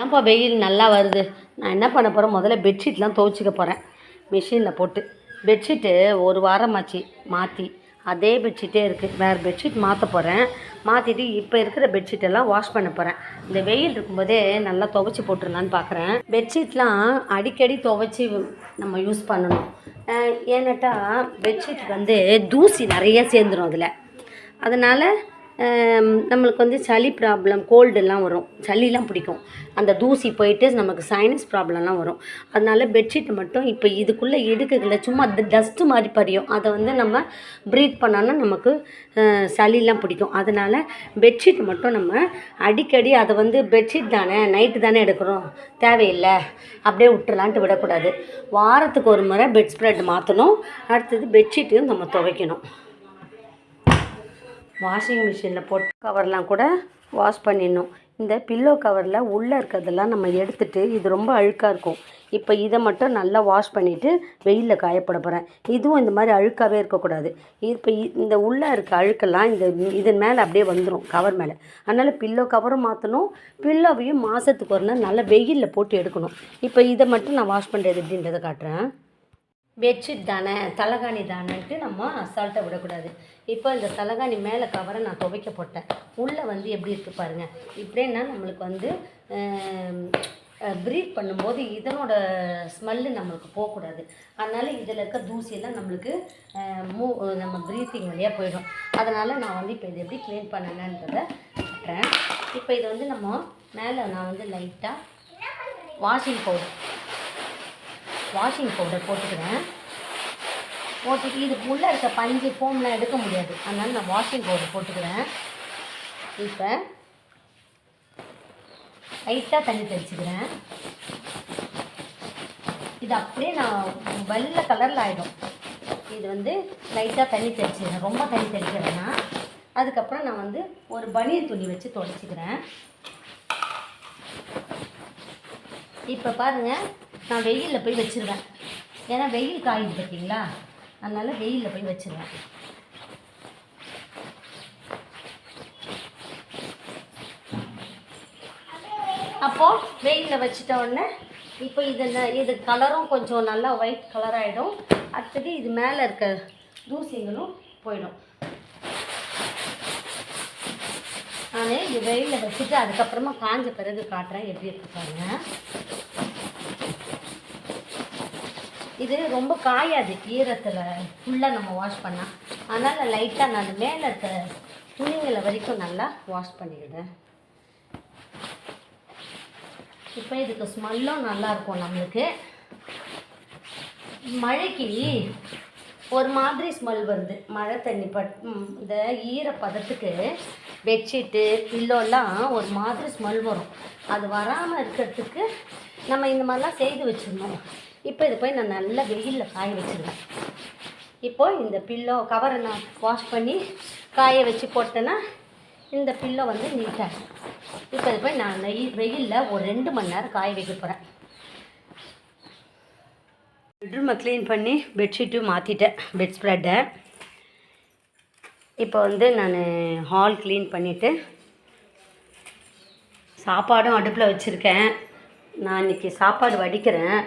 ஏன்ப்பா வெயில் நல்லா வருது. நான் என்ன பண்ண போகிறேன், முதல்ல பெட்ஷீட்லாம் துவைச்சிக்க போகிறேன் மிஷினில் போட்டு. பெட்ஷீட்டு ஒரு வாரமாச்சு மாற்றி, அதே பெட்ஷீட்டே இருக்குது. வேறு பெட்ஷீட் மாற்ற போகிறேன். மாற்றிட்டு இப்போ இருக்கிற பெட்ஷீட்டெல்லாம் வாஷ் பண்ண போகிறேன். இந்த வெயில் இருக்கும்போதே நல்லா துவைச்சி போட்டுடலான்னு பார்க்குறேன். பெட்ஷீட்லாம் அடிக்கடி துவைச்சி நம்ம யூஸ் பண்ணணும். ஏன்னாட்டா பெட்ஷீட் வந்து தூசி நிறைய சேர்ந்துடும் அதில். அதனால் நம்மளுக்கு வந்து சளி ப்ராப்ளம், கோல்டெல்லாம் வரும், சளிலாம் பிடிக்கும். அந்த தூசி போயிட்டு நமக்கு சைனஸ் ப்ராப்ளம்லாம் வரும். அதனால் பெட்ஷீட்டை மட்டும் இப்போ இதுக்குள்ளே எடுக்கல, சும்மா டஸ்ட்டு மாதிரி படியும். அதை வந்து நம்ம ப்ரீத் பண்ணோன்னா நமக்கு சளிலாம் பிடிக்கும். அதனால் பெட்ஷீட்டை மட்டும் நம்ம அடிக்கடி, அதை வந்து பெட்ஷீட் தானே, நைட்டு தானே எடுக்கிறோம், தேவையில்லை அப்படியே விட்டுறலான்ட்டு விடக்கூடாது. வாரத்துக்கு ஒரு முறை பெட் ஸ்ப்ரெட் மாற்றணும். அடுத்தது பெட்ஷீட்டையும் நம்ம துவைக்கணும். வாஷிங் மிஷினில் போட்டு கவர்லாம் கூட வாஷ் பண்ணிடணும். இந்த பில்லோ கவரில் உள்ளே இருக்கிறதெல்லாம் நம்ம எடுத்துகிட்டு, இது ரொம்ப அழுக்காக இருக்கும். இப்போ இதை மட்டும் நல்லா வாஷ் பண்ணிவிட்டு வெயிலில் காயப்பட போகிறேன். இதுவும் இந்த மாதிரி அழுக்காகவே இருக்கக்கூடாது. இப்போ இந்த உள்ளே இருக்க அழுக்கெல்லாம் இதன் மேலே அப்படியே வந்துடும், கவர் மேலே. அதனால் பில்லோ கவரும் மாற்றணும், பில்லோவையும் மாதத்துக்கு ஒரு நாள் நல்லா வெயிலில் போட்டு எடுக்கணும். இப்போ இதை மட்டும் நான் வாஷ் பண்ணுறது எப்படின்றத காட்டுறேன். பெட்ஷீட் தானே, தலைகாணி தானேன்ட்டு நம்ம அசால்ட்டாக விடக்கூடாது. இப்போ இந்த தலைகாணி மேலே கவரை நான் துவைக்க போட்டேன். உள்ளே வந்து எப்படி இருக்குது பாருங்கள். இப்படின்னா நம்மளுக்கு வந்து ப்ரீத் பண்ணும்போது இதனோட ஸ்மெல்லு நம்மளுக்கு போகக்கூடாது. அதனால் இதில் இருக்க தூசியெல்லாம் நம்மளுக்கு நம்ம ப்ரீத்திங் வழியாக போயிடும். அதனால் நான் வந்து இப்போ இதை எப்படி க்ளீன் பண்ணணுன்றதை காட்டுறேன். இப்போ இதை வந்து நம்ம மேலே நான் வந்து லைட்டாக வாஷிங் பவுடர் போட்டுக்கிறேன். போட்டுட்டு இது உள்ளே இருக்க பஞ்சு ஃபோம்லாம் எடுக்க முடியாது, அதனால் நான் வாஷிங் பவுடர் போட்டுக்கிறேன். இப்போ லைட்டாக தண்ணி தெளிச்சுக்கிறேன். இது அப்படியே நான் வெள்ளை கலரில் ஆகிடும். இது வந்து லைட்டாக தண்ணி தெளிச்சுக்கிறேன், ரொம்ப தண்ணி தெளிக்கிறேன்னா. அதுக்கப்புறம் நான் வந்து ஒரு பனியன் துணி வச்சு துடைச்சிக்கிறேன். இப்போ பாருங்கள், நான் வெயிலில் போய் வச்சுருவேன். ஏன்னா வெயில் காயுது பார்த்தீங்களா, அதனால் வெயிலில் போய் வச்சுருவேன். அப்போது வெயிலில் வச்சுட்ட உடனே இப்போ இது கலரும் கொஞ்சம் நல்லா ஒயிட் கலர் ஆகிடும். அடுத்தது இது மேலே இருக்க தூசிங்களும் போயிடும். நான் இது வெயிலில் வச்சுட்டு அதுக்கப்புறமா காஞ்ச பிறகு காட்டுறேன் எப்படி இருக்கு பாருங்கள். இது ரொம்ப காயாது ஈரத்தில் ஃபுல்லாக நம்ம வாஷ் பண்ணால். அதனால் லைட்டாக நான் மேலே இருக்க துணிங்களை வரைக்கும் நல்லா வாஷ் பண்ணிக்கிட்டேன். இப்போ இதுக்கு ஸ்மெல்லும் நல்லாயிருக்கும். நம்மளுக்கு மழைக்கு ஒரு மாதிரி ஸ்மெல் வருது. மழை தண்ணி இந்த ஈரப்பதத்துக்கு பெட்ஷீட்டு பில்லோலாம் ஒரு மாதிரி ஸ்மெல் வரும். அது வராமல் இருக்கிறதுக்கு நம்ம இந்த மாதிரிலாம் செய்து வச்சிடணும். இப்போ இது போய் நான் நல்லா வெயிலில் காய வச்சுருவேன். இப்போது இந்த பில்லோ கவரை நான் வாஷ் பண்ணி காய வச்சு போட்டேன்னா இந்த பில்லோ வந்து நீட்டாக. இப்போ இது போய் நான் வெயிலில் ஒரு 2 மணி நேரம் காய வைக்க போகிறேன். பெட்ரூமை க்ளீன் பண்ணி பெட்ஷீட்டும் மாற்றிட்டேன், பெட் ஸ்ப்ரெட்டை. இப்போ வந்து நான் ஹால் க்ளீன் பண்ணிவிட்டு சாப்பாடும் அடுப்பில் வச்சுருக்கேன். நான் இன்றைக்கி சாப்பாடு வடிக்கிறேன்.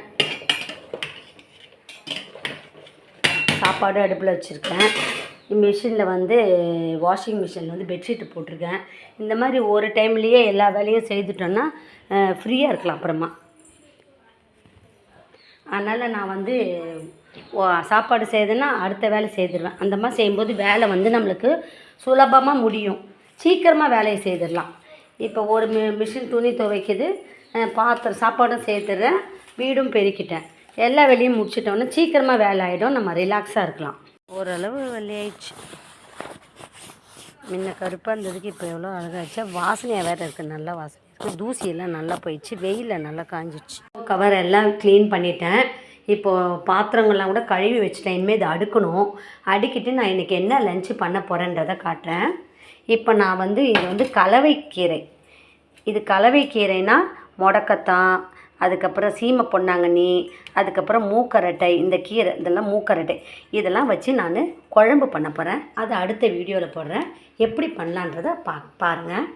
சாப்பாடு அடுப்பில் வச்சுருக்கேன். மிஷினில் வந்து வாஷிங் மிஷினில் வந்து பெட்ஷீட்டு போட்டிருக்கேன். இந்த மாதிரி ஒரு டைம்லேயே எல்லா வேலையும் செய்துட்டோன்னா ஃப்ரீயாக இருக்கலாம் அப்புறமா. அதனால் நான் வந்து சாப்பாடு செய்யுதுன்னா அடுத்த வேலை செய்துடுவேன். அந்த மாதிரி செய்யும்போது வேலை வந்து நம்மளுக்கு சுலபமாக முடியும், சீக்கிரமாக வேலையை செய்திடலாம். இப்போ ஒரு மிஷின் துணி துவைக்குது, சாப்பாடும் செய்துடுறேன், வீடும் பெருக்கிட்டேன். எல்லா வேலையும் முடிச்சிட்டோன்னா சீக்கிரமாக வேலை ஆகிடும், நம்ம ரிலாக்ஸாக இருக்கலாம். ஓரளவு வேலையாயிடுச்சு. முன்ன கருப்பாக இருந்ததுக்கு இப்போ எவ்வளோ அழகாகிடுச்சு. வாசனையாக வேறு இருக்குது, நல்லா வாசனை இருக்குது. தூசியெல்லாம் நல்லா போயிடுச்சு, வெயிலில் நல்லா காஞ்சிடுச்சு. கவர் எல்லாம் க்ளீன் பண்ணிட்டேன். இப்போது பாத்திரங்கள்லாம் கூட கழுவி வச்சுட்டேன். இனிமேல் இதை அடுக்கணும். அடுக்கிட்டு நான் இன்றைக்கி என்ன லஞ்சு பண்ண போகிறேன்றதை காட்டுறேன். இப்போ நான் வந்து இது வந்து கலவைக்கீரை. இது கலவைக்கீரைனா முடக்கத்தான், அதுக்கப்புறம் சீமை பொன்னாங்கண்ணி, அதுக்கப்புறம் மூக்கரட்டை, இந்த கீரை இதெல்லாம் மூக்கரட்டை, இதெல்லாம் வச்சு நான் குழம்பு பண்ண போகிறேன். அதை அடுத்த வீடியோவில் போடுறேன். எப்படி பண்ணலான்றதை பாருங்கள்.